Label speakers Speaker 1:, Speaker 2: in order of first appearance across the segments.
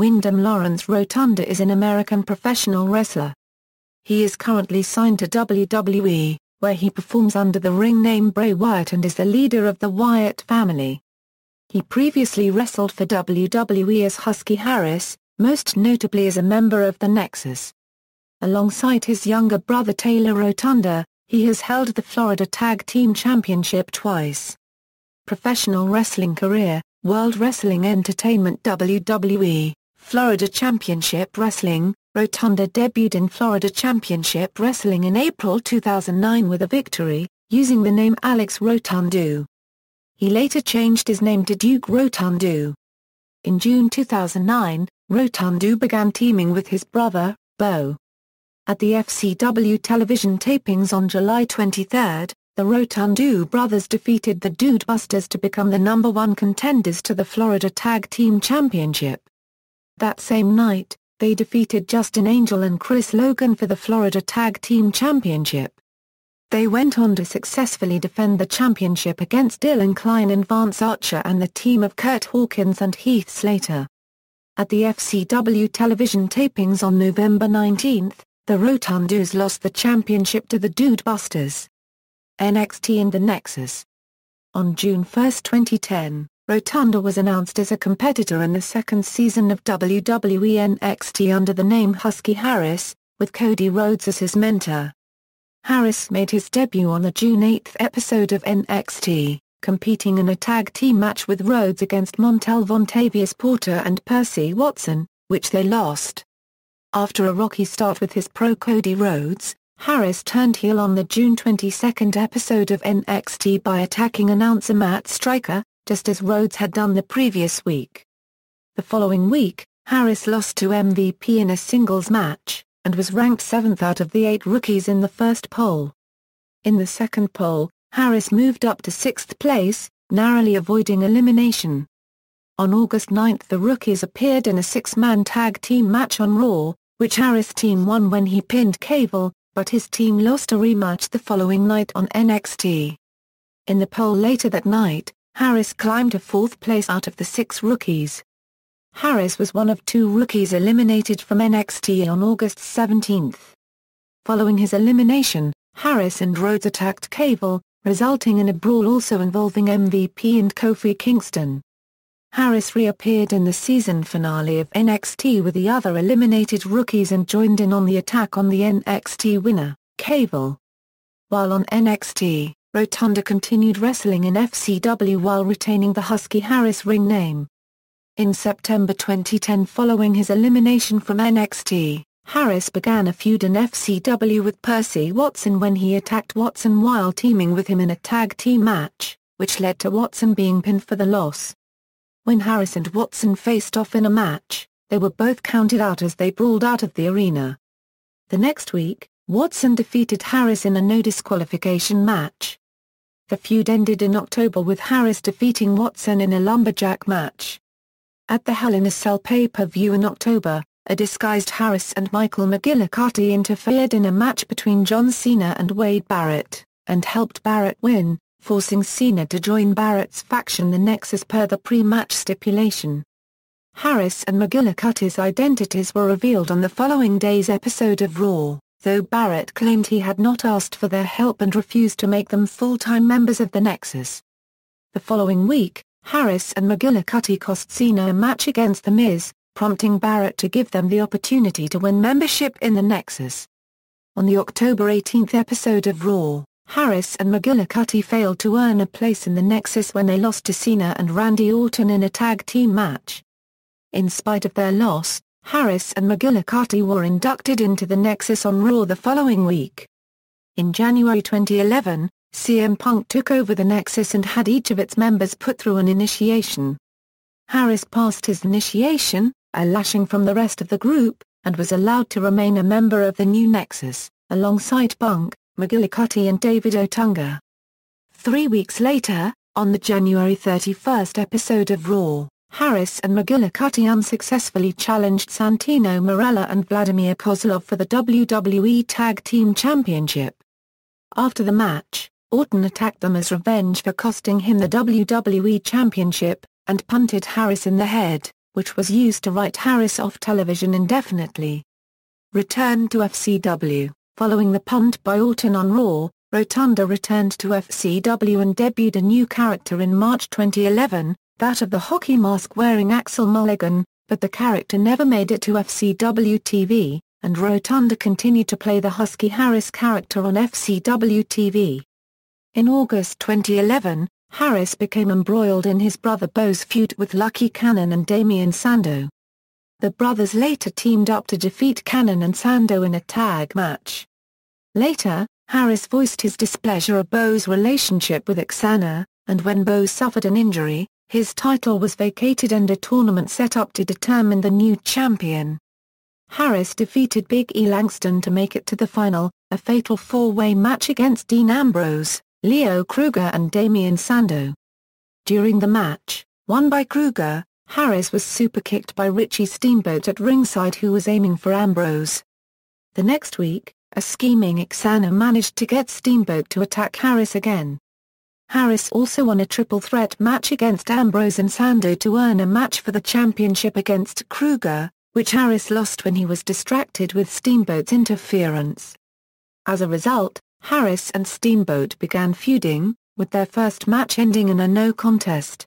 Speaker 1: Windham Lawrence Rotunda is an American professional wrestler. He is currently signed to WWE, where he performs under the ring name Bray Wyatt and is the leader of the Wyatt Family. He previously wrestled for WWE as Husky Harris, most notably as a member of the Nexus. Alongside his younger brother Taylor Rotunda, he has held the Florida Tag Team Championship twice. Professional wrestling career: World Wrestling Entertainment WWE, Florida Championship Wrestling. Rotunda debuted in Florida Championship Wrestling in April 2009 with a victory, using the name Alex Rotundu. He later changed his name to Duke Rotundu. In June 2009, Rotundu began teaming with his brother, Bo. At the FCW television tapings on July 23, the Rotundu brothers defeated the Dude Busters to become the #1 contenders to the Florida Tag Team Championship. That same night, they defeated Justin Angel and Chris Logan for the Florida Tag Team Championship. They went on to successfully defend the championship against Dylan Klein and Vance Archer and the team of Kurt Hawkins and Heath Slater. At the FCW television tapings on November 19, the Rotundus lost the championship to the Dude Busters. NXT and the Nexus. On June 1, 2010, Rotunda was announced as a competitor in the second season of WWE NXT under the name Husky Harris, with Cody Rhodes as his mentor. Harris made his debut on the June 8 episode of NXT, competing in a tag team match with Rhodes against Montel Vontavious Porter and Percy Watson, which they lost. After a rocky start with his pro Cody Rhodes, Harris turned heel on the June 22 episode of NXT by attacking announcer Matt Striker, just as Rhodes had done the previous week. The following week, Harris lost to MVP in a singles match, and was ranked 7th out of the 8 rookies in the first poll. In the second poll, Harris moved up to 6th place, narrowly avoiding elimination. On August 9 the rookies appeared in a 6-man tag team match on Raw, which Harris' team won when he pinned Cable, but his team lost a rematch the following night on NXT. In the poll later that night, Harris climbed to 4th place out of the 6 rookies. Harris was one of 2 rookies eliminated from NXT on August 17. Following his elimination, Harris and Rhodes attacked Cable, resulting in a brawl also involving MVP and Kofi Kingston. Harris reappeared in the season finale of NXT with the other eliminated rookies and joined in on the attack on the NXT winner, Cable. While on NXT, Rotunda continued wrestling in FCW while retaining the Husky Harris ring name. In September 2010, following his elimination from NXT, Harris began a feud in FCW with Percy Watson when he attacked Watson while teaming with him in a tag team match, which led to Watson being pinned for the loss. When Harris and Watson faced off in a match, they were both counted out as they brawled out of the arena. The next week, Watson defeated Harris in a no disqualification match. The feud ended in October with Harris defeating Watson in a lumberjack match. At the Hell in a Cell pay-per-view in October, a disguised Harris and Michael McGillicuddy interfered in a match between John Cena and Wade Barrett, and helped Barrett win, forcing Cena to join Barrett's faction the Nexus per the pre-match stipulation. Harris and McGillicuddy's identities were revealed on the following day's episode of Raw, though Barrett claimed he had not asked for their help and refused to make them full-time members of the Nexus. The following week, Harris and McGillicuddy cost Cena a match against The Miz, prompting Barrett to give them the opportunity to win membership in the Nexus. On the October 18 episode of Raw, Harris and McGillicuddy failed to earn a place in the Nexus when they lost to Cena and Randy Orton in a tag team match. In spite of their loss, Harris and McGillicuddy were inducted into the Nexus on Raw the following week. In January 2011, CM Punk took over the Nexus and had each of its members put through an initiation. Harris passed his initiation, a lashing from the rest of the group, and was allowed to remain a member of the new Nexus, alongside Punk, McGillicuddy and David Otunga. 3 weeks later, on the January 31 episode of Raw, Harris and McGillicuddy unsuccessfully challenged Santino Marella and Vladimir Kozlov for the WWE Tag Team Championship. After the match, Orton attacked them as revenge for costing him the WWE Championship, and punted Harris in the head, which was used to write Harris off television indefinitely. Returned to FCW. Following the punt by Orton on Raw, Rotunda returned to FCW and debuted a new character in March 2011, that of the hockey mask-wearing Axel Mulligan, but the character never made it to FCW TV, and Rotunda continued to play the Husky Harris character on FCW TV. In August 2011, Harris became embroiled in his brother Bo's feud with Lucky Cannon and Damien Sandow. The brothers later teamed up to defeat Cannon and Sandow in a tag match. Later, Harris voiced his displeasure of Bo's relationship with Xana, and when Bo suffered an injury, his title was vacated and a tournament set up to determine the new champion. Harris defeated Big E Langston to make it to the final, a fatal four-way match against Dean Ambrose, Leo Kruger and Damien Sandow. During the match, won by Kruger, Harris was superkicked by Richie Steamboat at ringside, who was aiming for Ambrose. The next week, a scheming Xana managed to get Steamboat to attack Harris again. Harris also won a triple threat match against Ambrose and Sandow to earn a match for the championship against Kruger, which Harris lost when he was distracted with Steamboat's interference. As a result, Harris and Steamboat began feuding, with their first match ending in a no contest.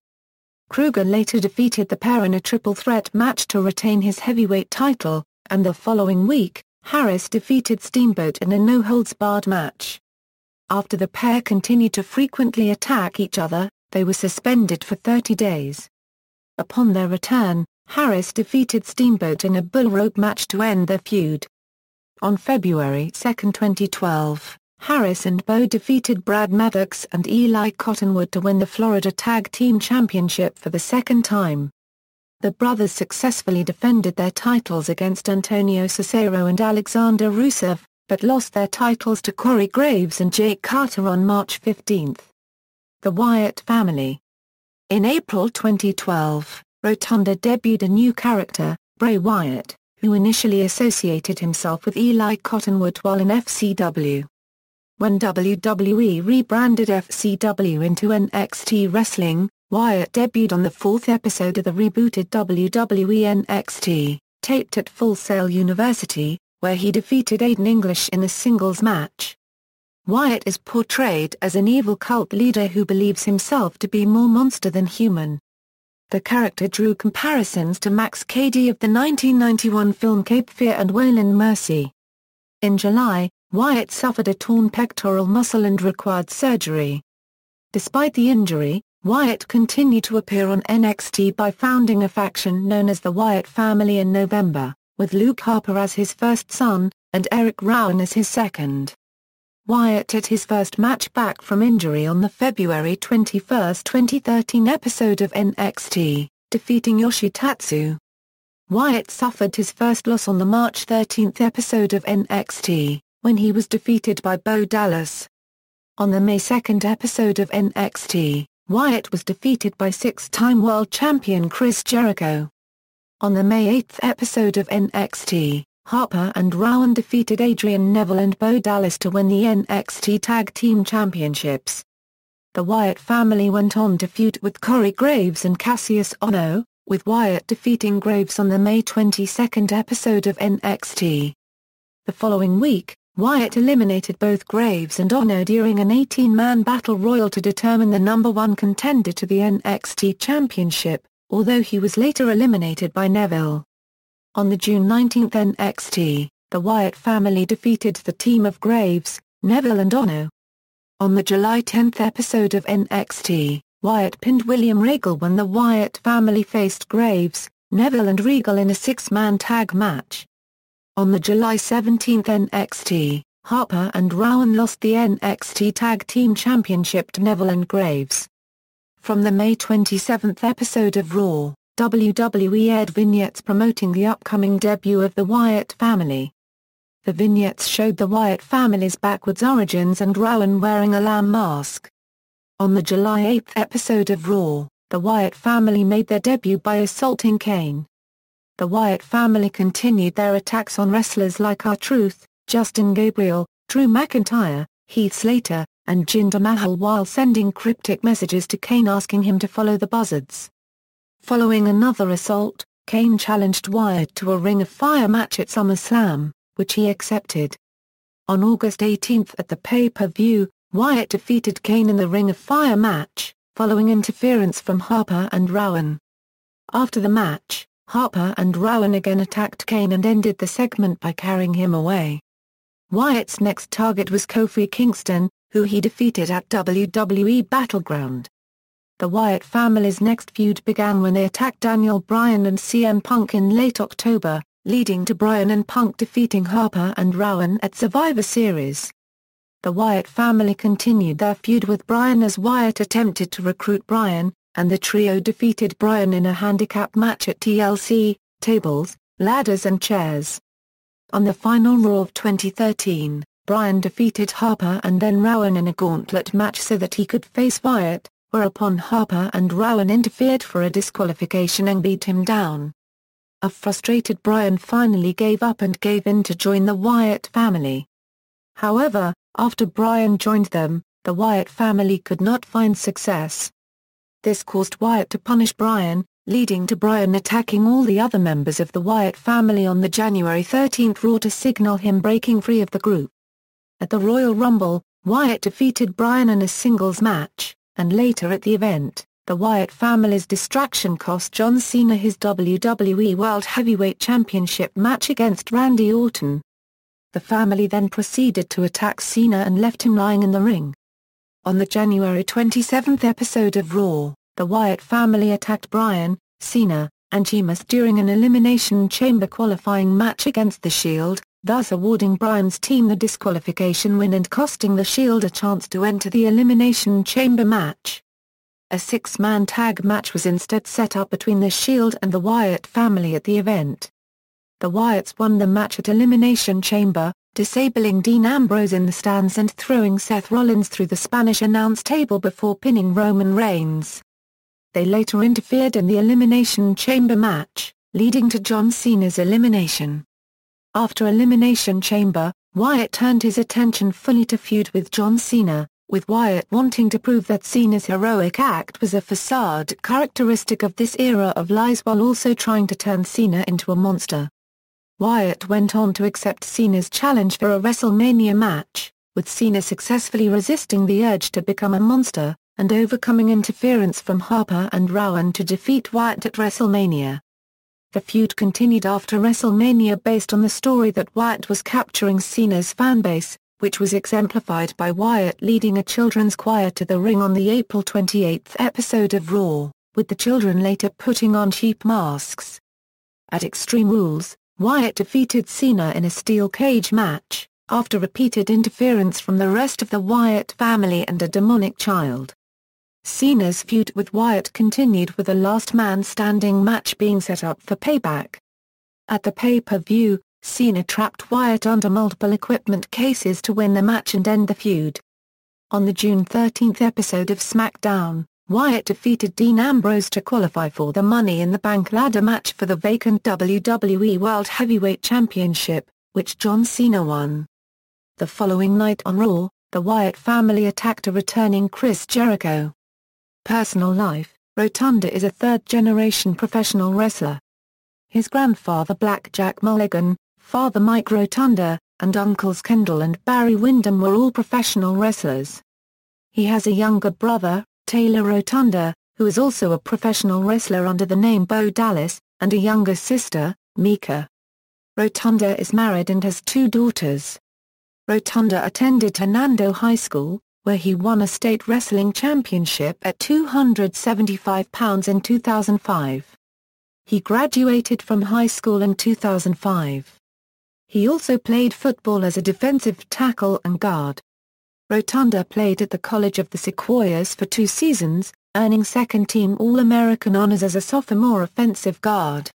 Speaker 1: Kruger later defeated the pair in a triple threat match to retain his heavyweight title, and the following week, Harris defeated Steamboat in a no-holds-barred match. After the pair continued to frequently attack each other, they were suspended for 30 days. Upon their return, Harris defeated Steamboat in a bull rope match to end their feud. On February 2, 2012, Harris and Bo defeated Brad Maddox and Eli Cottonwood to win the Florida Tag Team Championship for the second time. The brothers successfully defended their titles against Antonio Cesaro and Alexander Rusev, but lost their titles to Corey Graves and Jake Carter on March 15. The Wyatt Family. In April 2012, Rotunda debuted a new character, Bray Wyatt, who initially associated himself with Eli Cottonwood while in FCW. When WWE rebranded FCW into NXT Wrestling, Wyatt debuted on the fourth episode of the rebooted WWE NXT, taped at Full Sail University, where he defeated Aiden English in a singles match. Wyatt is portrayed as an evil cult leader who believes himself to be more monster than human. The character drew comparisons to Max Cady of the 1991 film Cape Fear and Waylon Mercy. In July, Wyatt suffered a torn pectoral muscle and required surgery. Despite the injury, Wyatt continued to appear on NXT by founding a faction known as the Wyatt Family in November, with Luke Harper as his first son, and Eric Rowan as his second. Wyatt had his first match back from injury on the February 21, 2013 episode of NXT, defeating Yoshitatsu. Wyatt suffered his first loss on the March 13 episode of NXT, when he was defeated by Bo Dallas. On the May 2 episode of NXT, Wyatt was defeated by six-time world champion Chris Jericho. On the May 8 episode of NXT, Harper and Rowan defeated Adrian Neville and Bo Dallas to win the NXT Tag Team Championships. The Wyatt family went on to feud with Corey Graves and Cassius Ohno, with Wyatt defeating Graves on the May 22 episode of NXT. The following week, Wyatt eliminated both Graves and Ohno during an 18-man battle royal to determine the number one contender to the NXT Championship, although he was later eliminated by Neville. On the June 19 NXT, the Wyatt family defeated the team of Graves, Neville and Ohno. On the July 10 episode of NXT, Wyatt pinned William Regal when the Wyatt family faced Graves, Neville and Regal in a six-man tag match. On the July 17 NXT, Harper and Rowan lost the NXT Tag Team Championship to Neville and Graves. From the May 27 episode of Raw, WWE aired vignettes promoting the upcoming debut of the Wyatt family. The vignettes showed the Wyatt family's backwards origins and Rowan wearing a lamb mask. On the July 8 episode of Raw, the Wyatt family made their debut by assaulting Kane. The Wyatt family continued their attacks on wrestlers like R-Truth, Justin Gabriel, Drew McIntyre, Heath Slater, and Jinder Mahal while sending cryptic messages to Kane asking him to follow the Buzzards. Following another assault, Kane challenged Wyatt to a Ring of Fire match at SummerSlam, which he accepted. On August 18 at the pay-per-view, Wyatt defeated Kane in the Ring of Fire match, following interference from Harper and Rowan. After the match, Harper and Rowan again attacked Kane and ended the segment by carrying him away. Wyatt's next target was Kofi Kingston, who he defeated at WWE Battleground. The Wyatt family's next feud began when they attacked Daniel Bryan and CM Punk in late October, leading to Bryan and Punk defeating Harper and Rowan at Survivor Series. The Wyatt family continued their feud with Bryan as Wyatt attempted to recruit Bryan, and the trio defeated Bryan in a handicap match at TLC, tables, ladders and chairs. On the final Raw of 2013, Bryan defeated Harper and then Rowan in a gauntlet match so that he could face Wyatt, whereupon Harper and Rowan interfered for a disqualification and beat him down. A frustrated Bryan finally gave up and gave in to join the Wyatt family. However, after Bryan joined them, the Wyatt family could not find success. This caused Wyatt to punish Bryan, leading to Bryan attacking all the other members of the Wyatt family on the January 13 Raw to signal him breaking free of the group. At the Royal Rumble, Wyatt defeated Bryan in a singles match, and later at the event, the Wyatt family's distraction cost John Cena his WWE World Heavyweight Championship match against Randy Orton. The family then proceeded to attack Cena and left him lying in the ring. On the January 27 episode of Raw, the Wyatt family attacked Bryan, Cena, and Sheamus during an Elimination Chamber qualifying match against The Shield, thus awarding Bryan's team the disqualification win and costing The Shield a chance to enter the Elimination Chamber match. A six-man tag match was instead set up between The Shield and the Wyatt family at the event. The Wyatts won the match at Elimination Chamber, disabling Dean Ambrose in the stands and throwing Seth Rollins through the Spanish announce table before pinning Roman Reigns. They later interfered in the Elimination Chamber match, leading to John Cena's elimination. After Elimination Chamber, Wyatt turned his attention fully to feud with John Cena, with Wyatt wanting to prove that Cena's heroic act was a facade characteristic of this era of lies while also trying to turn Cena into a monster. Wyatt went on to accept Cena's challenge for a WrestleMania match, with Cena successfully resisting the urge to become a monster, and overcoming interference from Harper and Rowan to defeat Wyatt at WrestleMania. The feud continued after WrestleMania based on the story that Wyatt was capturing Cena's fanbase, which was exemplified by Wyatt leading a children's choir to the ring on the April 28 episode of Raw, with the children later putting on sheep masks. At Extreme Rules, Wyatt defeated Cena in a steel cage match, after repeated interference from the rest of the Wyatt family and a demonic child. Cena's feud with Wyatt continued with a last man standing match being set up for Payback. At the pay-per-view, Cena trapped Wyatt under multiple equipment cases to win the match and end the feud. On the June 13 episode of SmackDown, Wyatt defeated Dean Ambrose to qualify for the Money in the Bank ladder match for the vacant WWE World Heavyweight Championship, which John Cena won. The following night on Raw, the Wyatt family attacked a returning Chris Jericho. Personal life: Rotunda is a third-generation professional wrestler. His grandfather Blackjack Mulligan, father Mike Rotunda, and uncles Kendall and Barry Windham were all professional wrestlers. He has a younger brother, Taylor Rotunda, who is also a professional wrestler under the name Bo Dallas, and a younger sister, Mika. Rotunda is married and has two daughters. Rotunda attended Hernando High School, where he won a state wrestling championship at 275 pounds in 2005. He graduated from high school in 2005. He also played football as a defensive tackle and guard. Rotunda played at the College of the Sequoias for 2 seasons, earning second-team All-American honors as a sophomore offensive guard.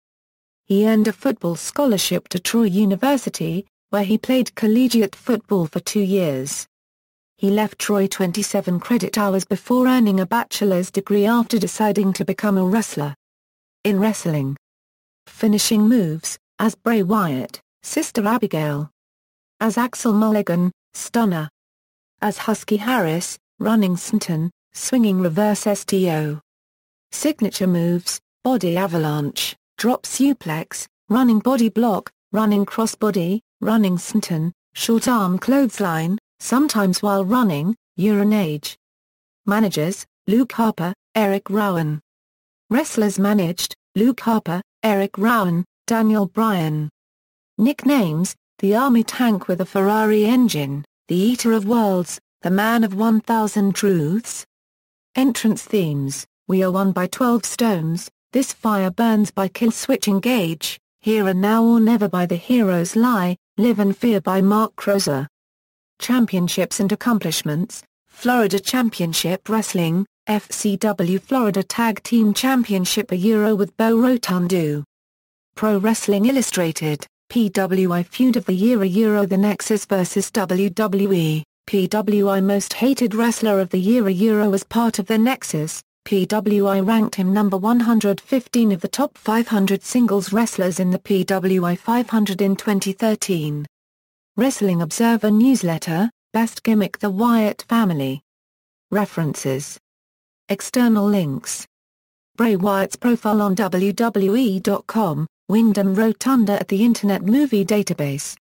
Speaker 1: He earned a football scholarship to Troy University, where he played collegiate football for 2 years. He left Troy 27 credit hours before earning a bachelor's degree after deciding to become a wrestler. In wrestling. Finishing moves: as Bray Wyatt, Sister Abigail. As Axel Mulligan, Stunner. As Husky Harris, Running Senton, Swinging Reverse STO. Signature moves: Body Avalanche, drop suplex, running body block, running crossbody, running senton, short arm clothesline, sometimes while running, urinage. Managers, Luke Harper, Eric Rowan. Wrestlers managed, Luke Harper, Eric Rowan, Daniel Bryan. Nicknames, the Army Tank with a Ferrari engine, the Eater of Worlds, the Man of 1000 Truths. Entrance themes, We Are One by 12 Stones, This Fire Burns by Killswitch Engage, Here and Now or Never by The Heroes Lie, Live and Fear by Mark Crozer. Championships and accomplishments, Florida Championship Wrestling, FCW Florida Tag Team Championship a Euro with Bo Rotundo. Pro Wrestling Illustrated, PWI Feud of the Year a Euro The Nexus vs WWE, PWI Most Hated Wrestler of the Year a Euro as part of the Nexus, PWI ranked him number 115 of the top 500 singles wrestlers in the PWI 500 in 2013. Wrestling Observer Newsletter, Best Gimmick The Wyatt Family. References. External links. Bray Wyatt's profile on WWE.com, Windham Rotunda at the Internet Movie Database.